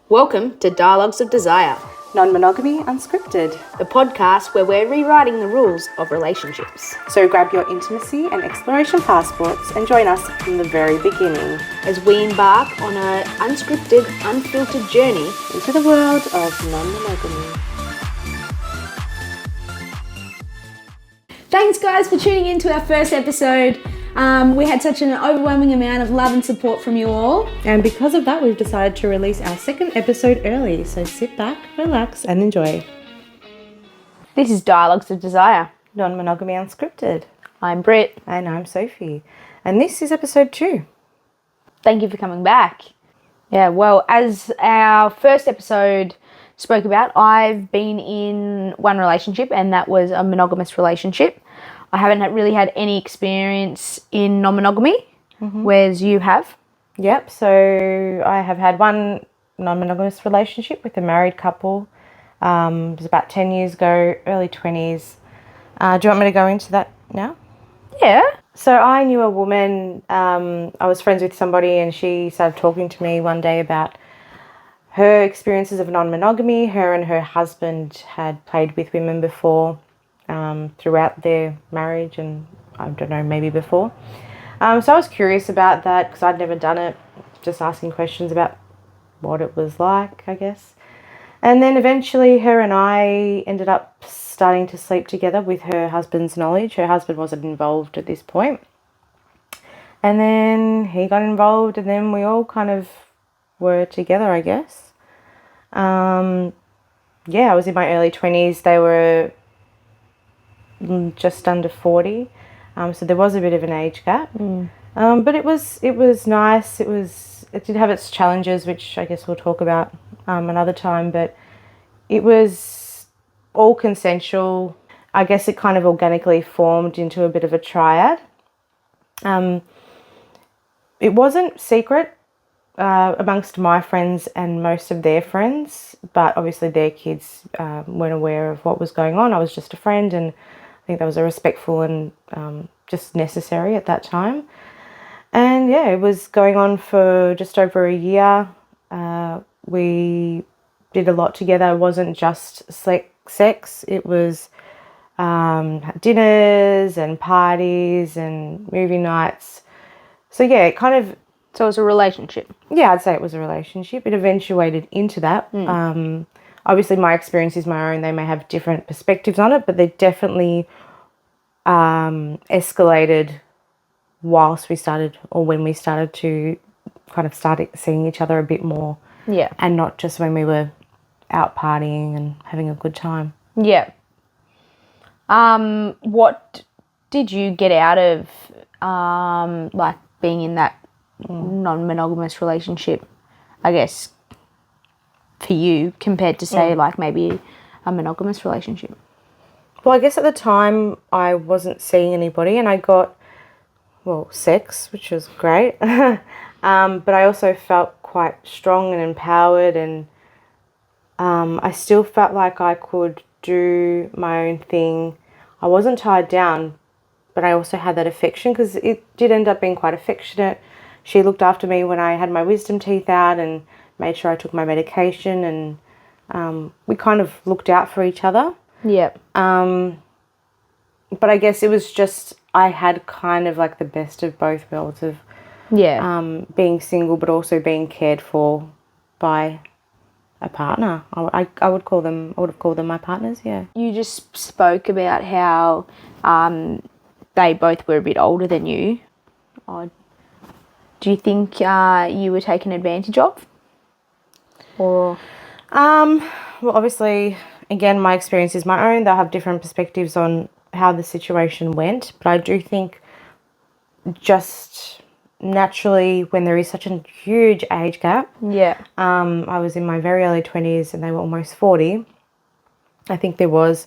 Welcome to Dialogues of Desire, Non-Monogamy Unscripted, the podcast where we're rewriting the rules of relationships. So grab your intimacy and exploration passports and join us from the very beginning as we embark on an unscripted, unfiltered journey into the world of non-monogamy. Thanks guys for tuning in to our first episode. We had such an overwhelming amount of love and support from you all. And because of that, we've decided to release our second episode early. So sit back, relax and enjoy. This is Dialogues of Desire. Non-Monogamy Unscripted. I'm Brit. And I'm Sophie. And this is episode 2. Thank you for coming back. Yeah, well, as our first episode spoke about, I've been in one relationship and that was a monogamous relationship. I haven't really had any experience in non-monogamy, whereas you have. Yep, so I have had one non-monogamous relationship with a married couple. It was about 10 years ago, early 20s. Do you want me to go into that now? Yeah. So I knew a woman, I was friends with somebody and she started talking to me one day about her experiences of non-monogamy. Her and her husband had played with women before. Throughout their marriage and I don't know, maybe before. So I was curious about that because I'd never done it, just asking questions about what it was like, I guess. And then eventually her and I ended up starting to sleep together with her husband's knowledge. Her husband wasn't involved at this point. And then he got involved and then we all kind of were together, I guess. I was in my early 20s. They were just under 40, so there was a bit of an age gap, but it was nice. It did have its challenges, which I guess we'll talk about another time, but it was all consensual. I guess it kind of organically formed into a bit of a triad. It wasn't secret amongst my friends and most of their friends, but obviously their kids weren't aware of what was going on. I was just a friend and I think that was a respectful and just necessary at that time. And yeah, it was going on for just over a year. We did a lot together. It wasn't just sex. It was dinners and parties and movie nights. So yeah, it kind of... So it was a relationship? Yeah, I'd say it was a relationship. It eventuated into that. Obviously, my experience is my own. They may have different perspectives on it, but they definitely escalated whilst we started, or when we started to kind of start seeing each other a bit more. Yeah. And not just when we were out partying and having a good time. Yeah. What did you get out of like being in that non-monogamous relationship, I guess, for you compared to say like maybe a monogamous relationship? Well, I guess at the time I wasn't seeing anybody and I got, sex, which was great. But I also felt quite strong and empowered and I still felt like I could do my own thing. I wasn't tied down, but I also had that affection because it did end up being quite affectionate. She looked after me when I had my wisdom teeth out and made sure I took my medication and we kind of looked out for each other. Yep. But I guess it was just, I had kind of like the best of both worlds of being single but also being cared for by a partner. I would have called them my partners, yeah. You just spoke about how they both were a bit older than you. Do you think you were taken advantage of? Or well, obviously, again, my experience is my own. They'll have different perspectives on how the situation went. But I do think just naturally when there is such a huge age gap. Yeah. I was in my very early 20s and they were almost 40. I think there was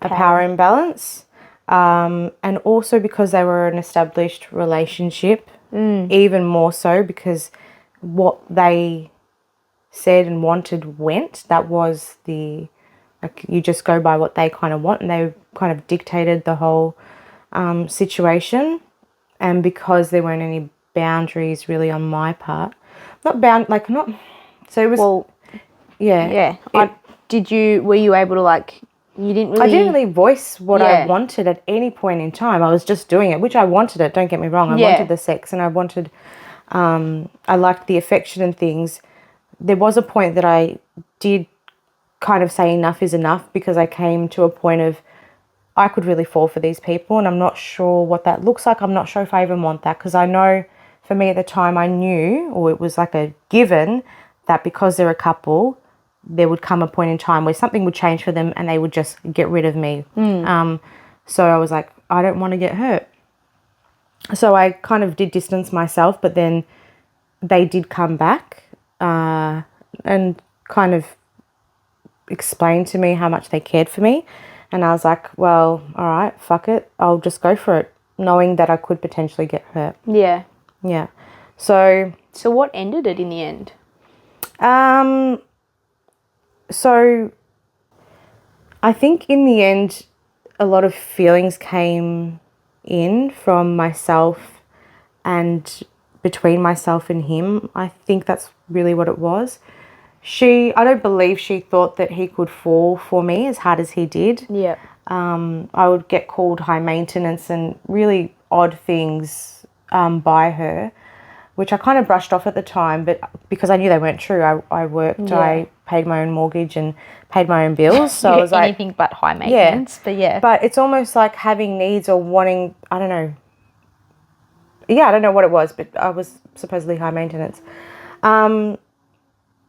a power imbalance. And also because they were an established relationship, even more so because what they said and wanted went. That was the, like, you just go by what they kind of want and they kind of dictated the whole situation. And because there weren't any boundaries really on my part, so it was... Well, Yeah. Were you able to like, you didn't really... I didn't really voice what I Yeah. wanted at any point in time. I was just doing it, which I wanted it, don't get me wrong. I wanted the sex and I wanted, I liked the affection and things. There was a point that I did kind of say enough is enough, because I came to a point of, I could really fall for these people and I'm not sure what that looks like. I'm not sure if I even want that, because I know for me at the time I knew, or it was like a given, that because they're a couple, there would come a point in time where something would change for them and they would just get rid of me. So I was like, I don't want to get hurt. So I kind of did distance myself, but then they did come back and kind of explain to me how much they cared for me. And I was like, well, all right, fuck it. I'll just go for it, knowing that I could potentially get hurt. Yeah. Yeah. So what ended it in the end? So I think in the end, a lot of feelings came in from myself and between myself and him. I think that's really what it was. I don't believe she thought that he could fall for me as hard as he did. Yeah. I would get called high maintenance and really odd things by her, which I kind of brushed off at the time, but because I knew they weren't true. I worked, I paid my own mortgage and paid my own bills. So I was like... anything but high maintenance, but yeah. But it's almost like having needs or wanting, I don't know. Yeah, I don't know what it was, but I was supposedly high maintenance.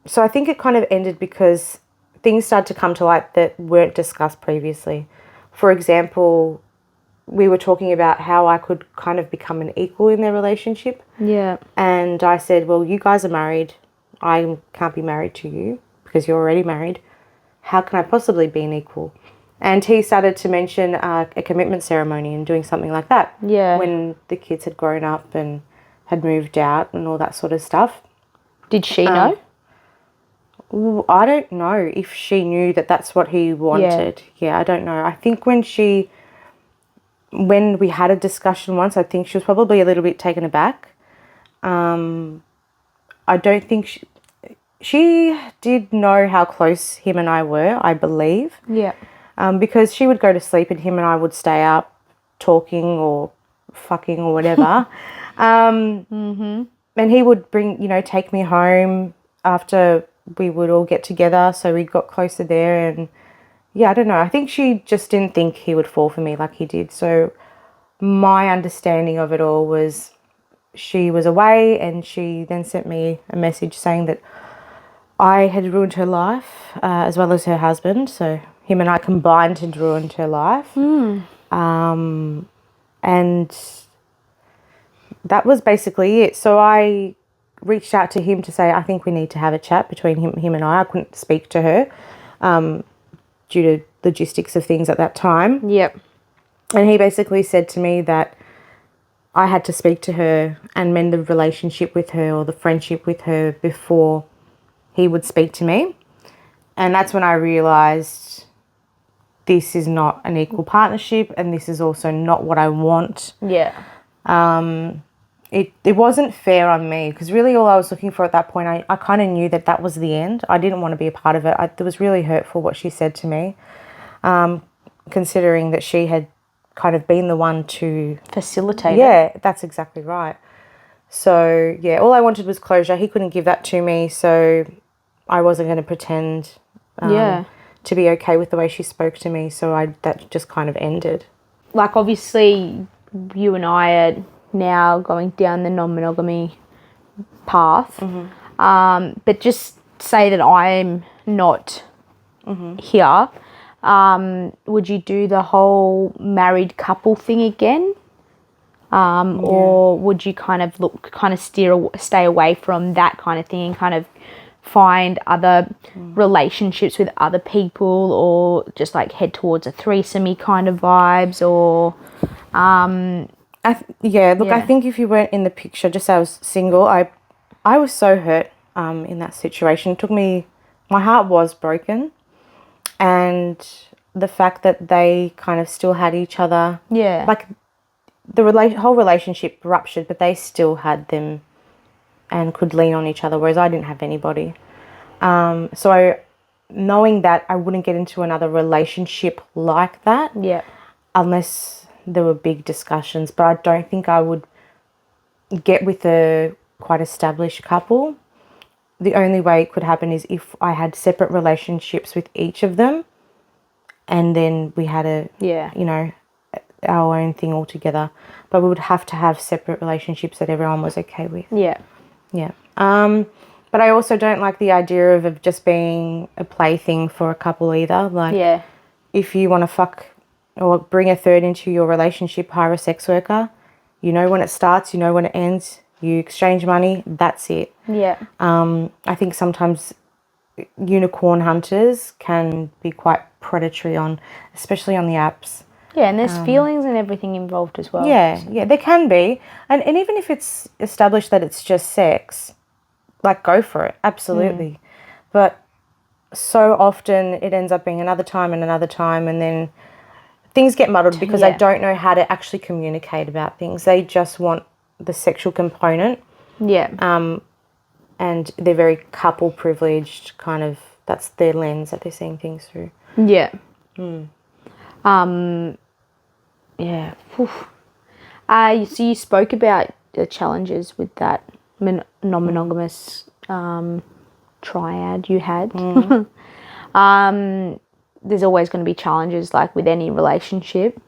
So I think it kind of ended because things started to come to light that weren't discussed previously. For example, we were talking about how I could kind of become an equal in their relationship. Yeah. And I said, well, you guys are married. I can't be married to you because you're already married. How can I possibly be an equal? And he started to mention a commitment ceremony and doing something like that. Yeah. When the kids had grown up and had moved out and all that sort of stuff. Did she know? I don't know if she knew that that's what he wanted. Yeah, I don't know. I think when we had a discussion once, I think she was probably a little bit taken aback. I don't think she did know how close him and I were, I believe. Yeah. Because she would go to sleep and him and I would stay up talking or fucking or whatever. And he would take me home after we would all get together, so we got closer there. And yeah, I don't know, I think she just didn't think he would fall for me like he did. So my understanding of it all was she was away and she then sent me a message saying that I had ruined her life, as well as her husband. So him and I combined had ruined her life. And that was basically it. So I reached out to him to say, I think we need to have a chat between him and I. I couldn't speak to her due to logistics of things at that time. Yep. And he basically said to me that I had to speak to her and mend the relationship with her or the friendship with her before he would speak to me. And that's when I realised this is not an equal partnership and this is also not what I want. Yeah. It wasn't fair on me, because really all I was looking for at that point, I kind of knew that was the end. I didn't want to be a part of it. It was really hurtful what she said to me, considering that she had kind of been the one to facilitate it. Yeah, that's exactly right. So, yeah, all I wanted was closure. He couldn't give that to me, so I wasn't going to pretend to be okay with the way she spoke to me. So that just kind of ended. Like, obviously, you and I are now going down the non-monogamy path. But just say that I'm not here. Would you do the whole married couple thing again? Or would you kind of stay away from that kind of thing and kind of find other relationships with other people, or just like head towards a threesome-y kind of vibes, or I think if you weren't in the picture, just I was single, I was so hurt in that situation. It took me, my heart was broken, and the fact that they kind of still had each other. Yeah. Like the whole relationship ruptured, but they still had them and could lean on each other, whereas I didn't have anybody. So knowing that, I wouldn't get into another relationship like that. Yeah. Unless there were big discussions. But I don't think I would get with a quite established couple. The only way it could happen is if I had separate relationships with each of them, and then we had our own thing altogether. But we would have to have separate relationships that everyone was okay with. Yeah. Yeah. But I also don't like the idea of just being a plaything for a couple either. Like, if you want to fuck or bring a third into your relationship, hire a sex worker. You know when it starts, you know when it ends. You exchange money, that's it. Yeah. I think sometimes unicorn hunters can be quite predatory especially on the apps. Yeah, and there's feelings and everything involved as well. Yeah, there can be. And even if it's established that it's just sex, like, go for it, absolutely. But so often it ends up being another time, and then things get muddled because they don't know how to actually communicate about things. They just want the sexual component. Yeah. And they're very couple privileged, kind of, that's their lens that they're seeing things through. Yeah. Yeah. So you spoke about the challenges with that non-monogamous triad you had. There's always going to be challenges, like with any relationship.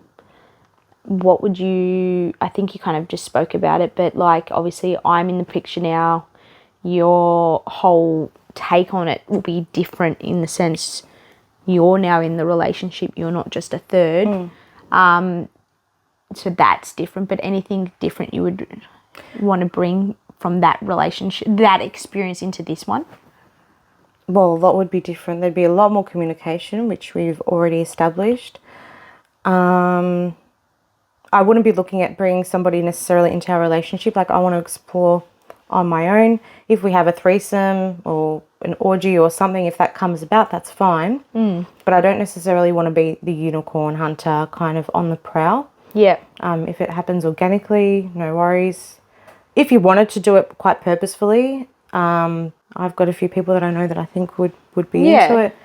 What would you, I think you kind of just spoke about it, but like obviously I'm in the picture now. Your whole take on it will be different in the sense you're now in the relationship. You're not just a third. So that's different, but anything different you would want to bring from that relationship, that experience into this one? Well, a lot would be different. There'd be a lot more communication, which we've already established. I wouldn't be looking at bringing somebody necessarily into our relationship. Like, I want to explore on my own. If we have a threesome or an orgy or something, if that comes about, that's fine. But I don't necessarily want to be the unicorn hunter kind of on the prowl. Yeah. If it happens organically, no worries. If you wanted to do it quite purposefully, I've got a few people that I know that I think would be into it.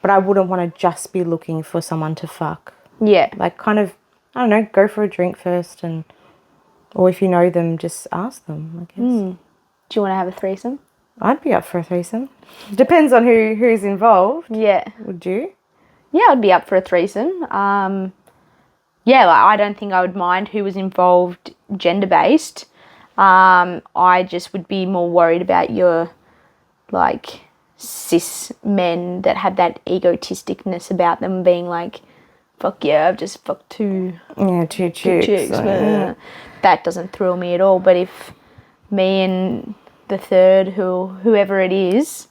But I wouldn't want to just be looking for someone to fuck. Yeah. Like, kind of, I don't know, go for a drink first, or if you know them, just ask them, I guess. Do you want to have a threesome? I'd be up for a threesome. Depends on who's involved. Yeah. Would you? Yeah, I'd be up for a threesome. Yeah, like, I don't think I would mind who was involved gender-based. I just would be more worried about your, like, cis men that have that egotisticness about them being like, fuck yeah, I've just fucked two chicks. That doesn't thrill me at all. But if me and the third, whoever it is,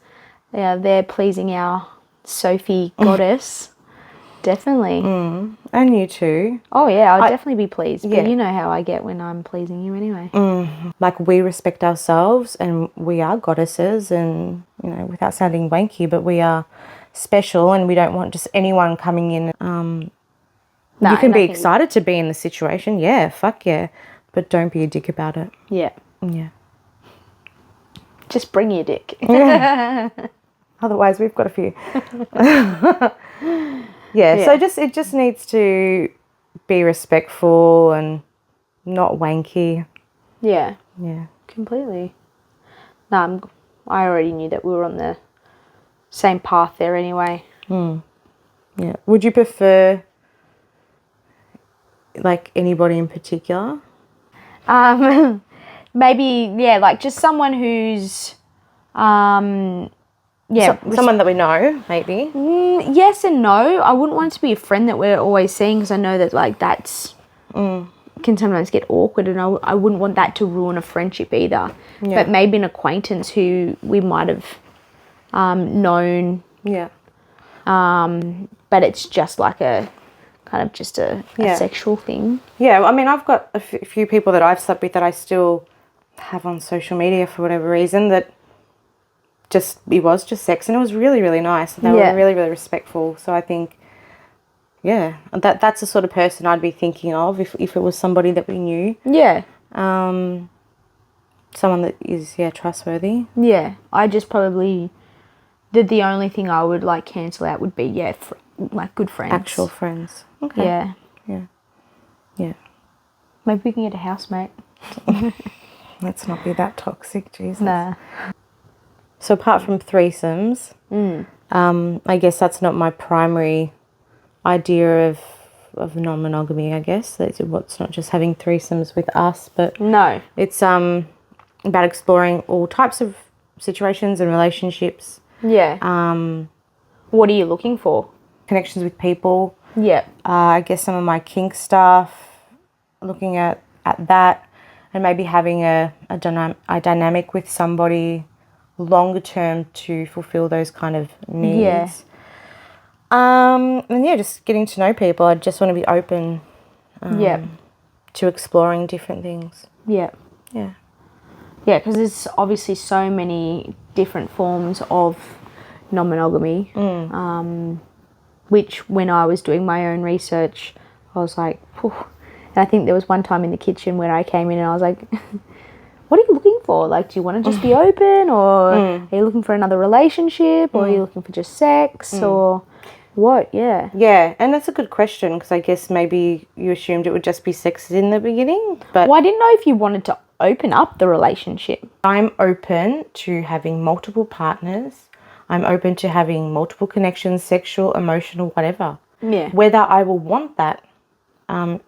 they're pleasing our Sophie goddess, definitely. And you too. Oh yeah, I'd definitely be pleased. But you know how I get when I'm pleasing you anyway. Like, we respect ourselves and we are goddesses, and, you know, without sounding wanky, but we are special and we don't want just anyone coming in. You can be excited to be in the situation. Yeah, fuck yeah. But don't be a dick about it. Yeah. Yeah. Just bring your dick. Otherwise, we've got a few. So it just needs to be respectful and not wanky. Yeah. Yeah. Completely. No, I already knew that we were on the same path there anyway. Yeah. Would you prefer, like, anybody in particular? Maybe, like just someone who's, someone that we know, maybe. Yes and no. I wouldn't want it to be a friend that we're always seeing, because I know that, like, that's can sometimes get awkward, and I wouldn't want that to ruin a friendship either. But maybe an acquaintance who we might have known. Yeah. But it's just like a kind of just a sexual thing. Yeah, I mean, I've got a few people that I've slept with that I still have on social media for whatever reason, that it was just sex, and it was really, really nice. They were really, really respectful. So I think, that's the sort of person I'd be thinking of if it was somebody that we knew. Yeah. Someone that is, trustworthy. Yeah, I just probably the only thing I would like cancel out would be like good friends. Actual friends. Okay. Yeah. Yeah. Maybe we can get a housemate. Let's not be that toxic, Jesus. Nah. So apart from threesomes, I guess that's not my primary idea of non-monogamy, I guess. It's not just having threesomes with us, but No. it's about exploring all types of situations and relationships. Yeah. What are you looking for? Connections with people. Yeah. I guess some of my kink stuff, looking at that, and maybe having a dynamic with somebody longer term to fulfill those kind of needs. Yeah. And just getting to know people. I just want to be open to exploring different things. Yeah. Yeah. Yeah, because there's obviously so many different forms of non-monogamy, which when I was doing my own research, I was like, phew. And I think there was one time in the kitchen when I came in and I was like, what are you looking for? Like, do you want to just be open, or are you looking for another relationship, or are you looking for just sex, or what? Yeah. Yeah, and that's a good question, because I guess maybe you assumed it would just be sex in the beginning, but... Well, I didn't know if you wanted to open up the relationship. I'm open to having multiple partners. I'm open to having multiple connections, sexual, emotional, whatever. Yeah. Whether I will want that, I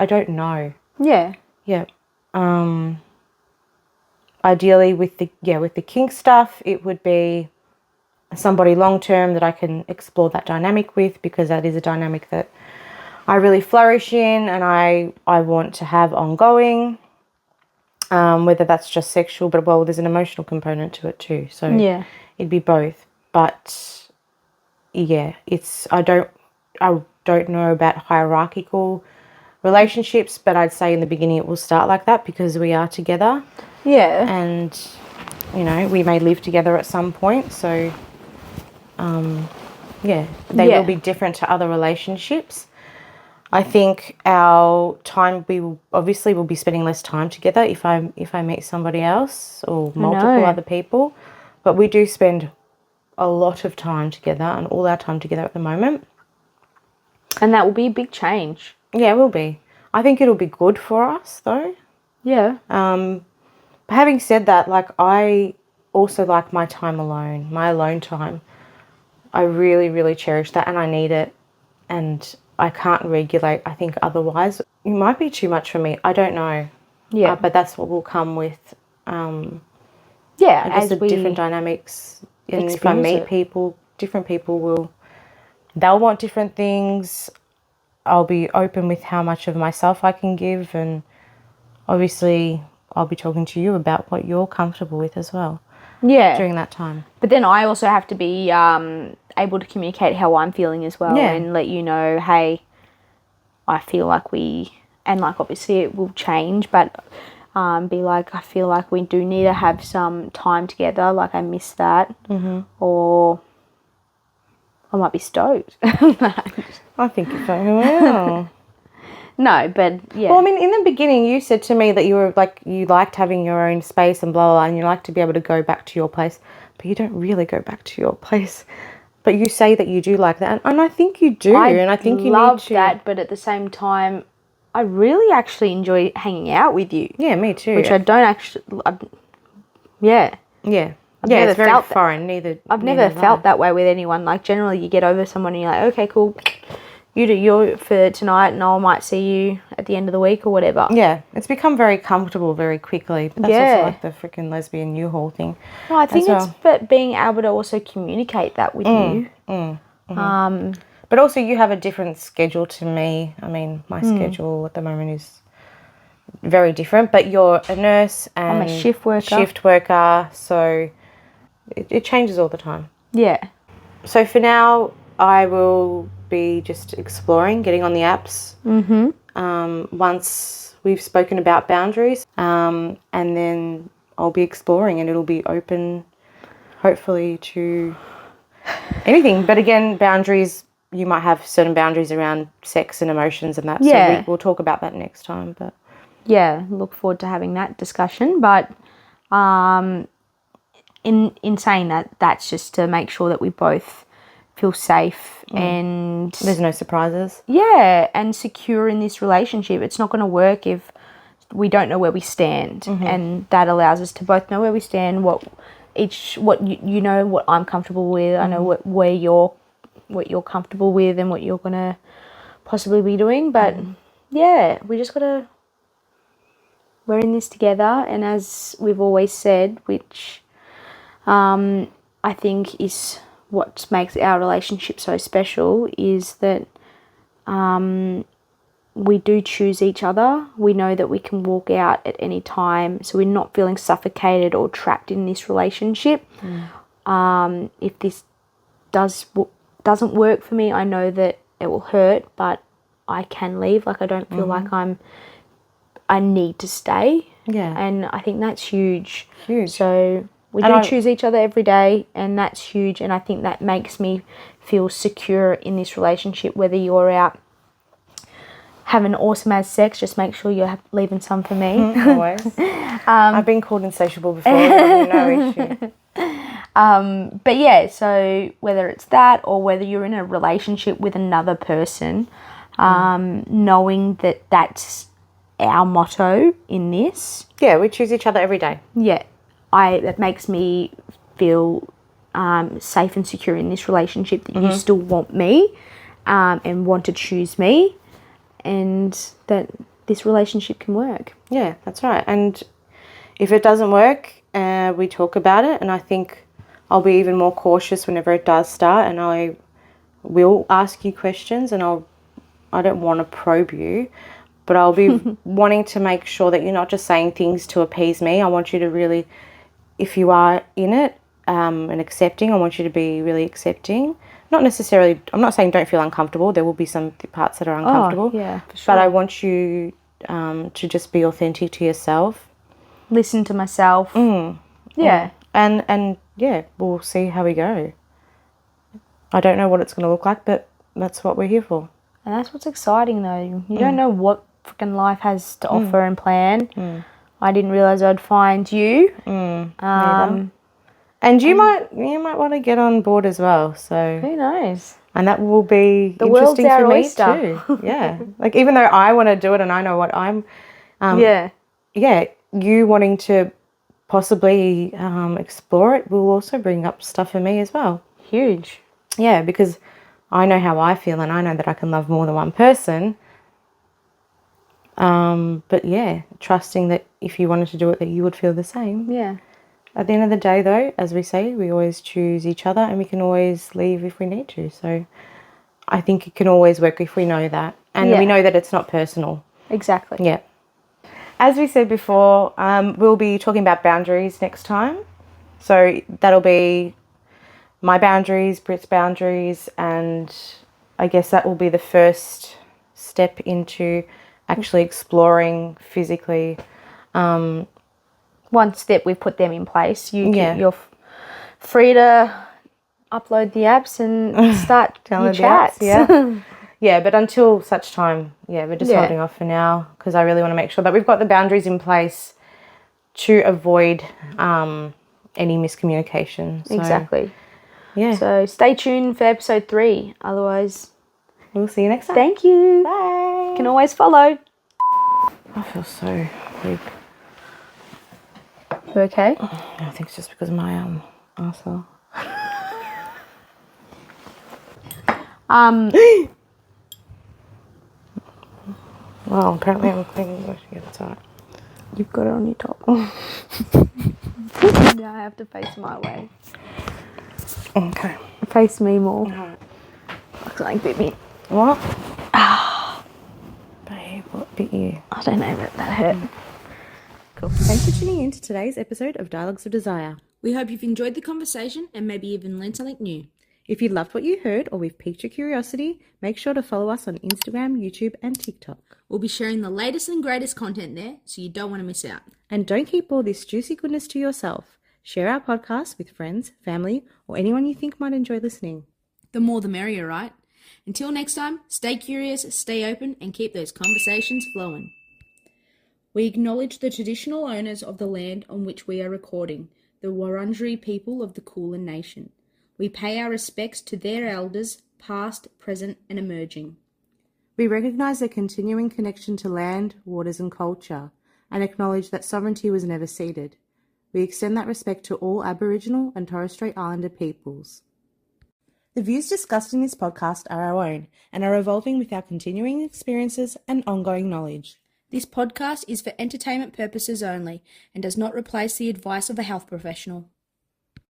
don't know. Yeah. Yeah. Ideally with the kink stuff, it would be somebody long term that I can explore that dynamic with, because that is a dynamic that I really flourish in and I want to have ongoing. Whether that's just sexual, but there's an emotional component to it too. So Yeah. it'd be both. But yeah, I don't know about hierarchical relationships, but I'd say in the beginning it will start like that because we are together. Yeah. And, we may live together at some point. So, they will be different to other relationships. I think our time, will be spending less time together if I meet somebody else or multiple other people. But we do spend a lot of time together, and all our time together at the moment. And that will be a big change. Yeah, it will be. I think it'll be good for us though. Yeah. But having said that, like, I also like my time alone, my alone time. I really, really cherish that, and I need it. And I can't regulate, I think, otherwise. It might be too much for me. I don't know. Yeah. But that's what will come with, as different dynamics. And if I meet people, different people they'll want different things. I'll be open with how much of myself I can give. And obviously, I'll be talking to you about what you're comfortable with as well. Yeah. During that time. But then I also have to be able to communicate how I'm feeling as well, and let you know, hey, I feel like obviously it will change, but be like, I feel like we do need to have some time together, like I miss that, or I might be stoked. I think you're fucking well. No, but yeah. Well, I mean, in the beginning, you said to me that you were like, you liked having your own space and blah, blah, blah, and you like to be able to go back to your place, but you don't really go back to your place. But you say that you do like that, and I think you do, and I think you love need to. that, but at the same time, I really actually enjoy hanging out with you. Yeah, me too. Which I don't actually. Yeah. It's very felt foreign. I've never felt that way with anyone. Like, generally, you get over someone and you're like, okay, cool. You do your for tonight, and I might see you at the end of the week or whatever. Yeah, it's become very comfortable very quickly. But that's also like the freaking lesbian U-Haul thing. No, I think it's but being able to also communicate that with you. But also you have a different schedule to me. I mean, my schedule at the moment is very different. But you're a nurse and I'm a shift worker. So it changes all the time. Yeah. So for now, I will be just exploring, getting on the apps. Once we've spoken about boundaries, and then I'll be exploring, and it'll be open, hopefully, to anything. But again, boundaries, you might have certain boundaries around sex and emotions and that. Yeah. So we'll talk about that next time. But look forward to having that discussion. But in saying that, that's just to make sure that we both feel safe and there's no surprises. Yeah, and secure in this relationship. It's not going to work if we don't know where we stand, and that allows us to both know where we stand, what you know, what I'm comfortable with. I know what you're comfortable with, and what you're going to possibly be doing. But yeah, we just gotta. We're in this together, and as we've always said, which I think is what makes our relationship so special, is that we do choose each other. We know that we can walk out at any time, so we're not feeling suffocated or trapped in this relationship. If this doesn't work for me, I know that it will hurt, but I can leave. Like, I don't feel like I need to stay. Yeah. And I think that's huge. Huge. So we do choose each other every day, and that's huge. And I think that makes me feel secure in this relationship. Whether you're out having awesome as sex, just make sure you're leaving some for me. Always. I've been called insatiable before. No issue. But yeah, so whether it's that or whether you're in a relationship with another person, knowing that that's our motto in this. Yeah, we choose each other every day. Yeah, that makes me feel safe and secure in this relationship, that you still want me and want to choose me, and that this relationship can work. Yeah, that's right. And if it doesn't work, we talk about it, and I think I'll be even more cautious whenever it does start, and I will ask you questions, and I don't want to probe you, but I'll be wanting to make sure that you're not just saying things to appease me. I want you to really, if you are in it and accepting, I want you to be really accepting. Not necessarily, I'm not saying don't feel uncomfortable. There will be some parts that are uncomfortable. Oh, yeah, for sure. But I want you to just be authentic to yourself. Listen to myself. Yeah. And yeah, we'll see how we go. I don't know what it's going to look like, but that's what we're here for. And that's what's exciting, though. You don't know what freaking life has to offer and plan. I didn't realise I'd find you. And you might want to get on board as well. So who knows? And that will be the interesting world's our for me oyster. too. Yeah. Like, even though I want to do it and I know what I'm you wanting to possibly explore it will also bring up stuff for me as well. Huge. Yeah, because I know how I feel, and I know that I can love more than one person. But yeah, trusting that if you wanted to do it, that you would feel the same. Yeah. At the end of the day, though, as we say, we always choose each other, and we can always leave if we need to. So I think it can always work if we know that. And we know that it's not personal. Exactly. Yeah. As we said before, we'll be talking about boundaries next time. So that'll be my boundaries, Brit's boundaries, and I guess that will be the first step into actually exploring physically. One step, we've put them in place. You're free to upload the apps and start your chats. Yeah, but until such time, we're just holding off for now, because I really want to make sure that we've got the boundaries in place to avoid any miscommunication. So, exactly. Yeah. So stay tuned for episode 3. Otherwise, we'll see you next time. Thank you. Bye. You can always follow. I feel so weak. You okay? I think it's just because of my arsehole. Well, apparently I'm thinking, it's alright. You've got it on your top. Now I have to face my way. Okay. Face me more. Alright. Looks like bit me. What? Babe, what bit you? I don't know, but that hurt. Cool. Thanks for tuning in to today's episode of Dialogues of Desire. We hope you've enjoyed the conversation and maybe even learned something new. If you loved what you heard or we've piqued your curiosity, make sure to follow us on Instagram, YouTube, and TikTok. We'll be sharing the latest and greatest content there, so you don't want to miss out. And don't keep all this juicy goodness to yourself. Share our podcast with friends, family, or anyone you think might enjoy listening. The more the merrier, right? Until next time, stay curious, stay open, and keep those conversations flowing. We acknowledge the traditional owners of the land on which we are recording, the Wurundjeri people of the Kulin Nation. We pay our respects to their elders, past, present, and emerging. We recognise their continuing connection to land, waters and culture, and acknowledge that sovereignty was never ceded. We extend that respect to all Aboriginal and Torres Strait Islander peoples. The views discussed in this podcast are our own and are evolving with our continuing experiences and ongoing knowledge. This podcast is for entertainment purposes only and does not replace the advice of a health professional.